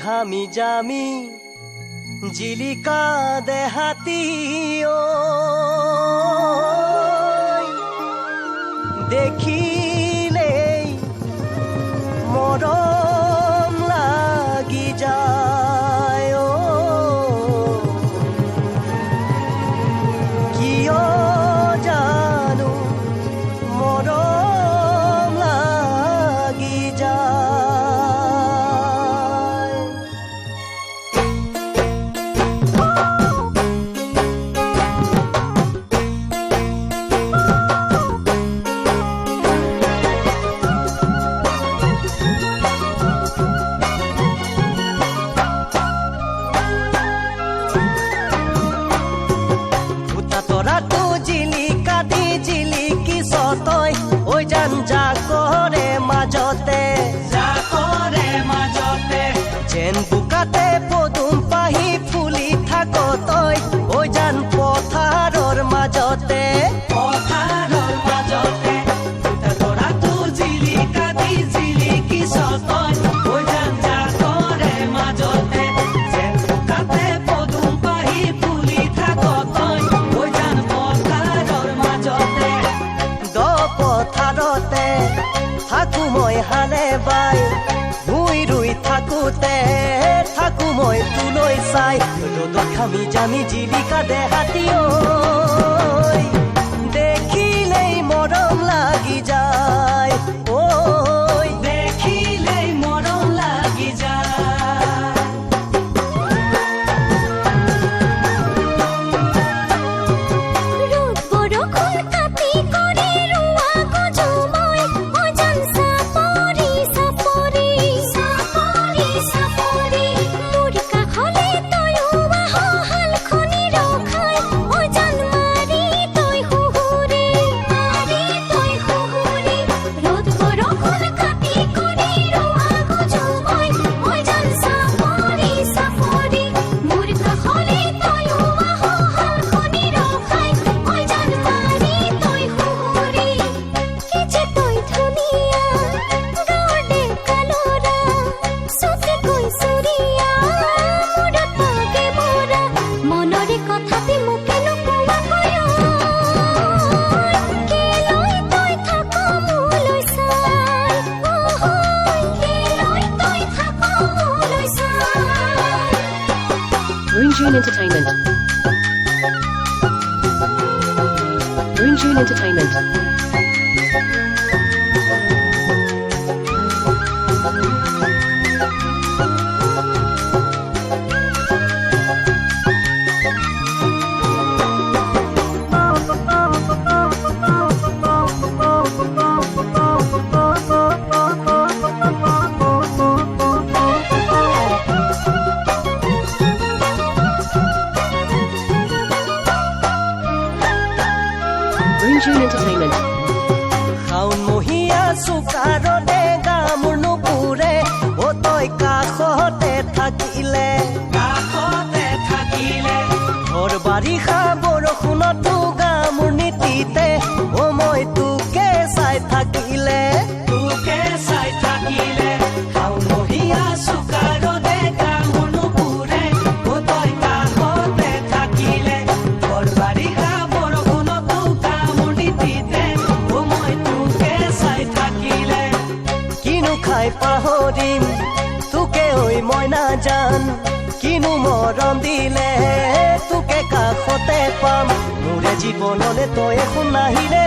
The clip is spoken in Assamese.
ঘামি জামি জিলিকা দেহাতি দেখিলেই মৰম লাগি যায় কিয় জানো মৰম লাগি যায় যেন বুকাতে পদুম পাহি ফুলি থাক তই ঐ জান পথাৰৰ মাজতে তৰাটো জিলিকা দি জিলিকিছ তই ঐ জান জাকৰে মাজতে যেন বুকাতে পদুম পাহি ফুলি থাক তই ঐ জান পথাৰৰ মাজতে দ পথাৰতে থাকো মই হালে বাই ভুই ৰুই থাকোতে থাকো মই তোলৈ চাই ৰ'দত ঘামি জামি জিলিকা দেহাতি দেখিলেই মৰম লাগি যায় দেখিলেই মৰম লাগি যায় ৰ'দ বৰষুণ কাটি কৰি ৰোৱা গজো মই জান চাপৰি চাপৰি চাপৰি চাপৰি মোৰ কাষলে তয়ো আহ হালখনি ৰখাই জান মাৰি তই হুহুৰি ৰ'দ বৰষুণ কাটি কৰি ৰোৱা গজো মই জান চাপৰি চাপৰি মোৰ কাষলে তয়ো আহ হালখনি ৰখাই জান মাৰি তই হুহুৰি কি যে তই ধুনীয়া গাঁৱৰ ডেকা ল'ৰা চুটি কৈ চুৰিয়া মূৰত পাগে মৰা মনৰে কথাটি মোকে নোকোৱাকৈ কেলৈ তই থাক মোলৈ চাই কেলৈ তই থাক মোলৈ চাই Green June Entertainment. Green June Entertainment. Green June Entertainment. শাওণ মহীয়া চুকাৰতে গা মোৰ নুপুৰে তই কাষতে থাকিলে ঘৰ বাৰিষা বৰষুণতো গা মোৰ নীতিতে মই তোকে চাই থাকিলে শাওণ মহীয়া চুকাৰতে গা মোৰ নুপুৰে তই কাষতে থাকিলে ঘৰ বাৰিষা বৰষুণতো গা মোৰ নীতিতে মই তোকে চাই থাকিলে কিনো খাই পাহৰিম তোকে ঐ মই নাজান কিনো মৰম দিলে তোকে কাষতে পাম মোৰে জীৱনলে তই এখন নাহিলে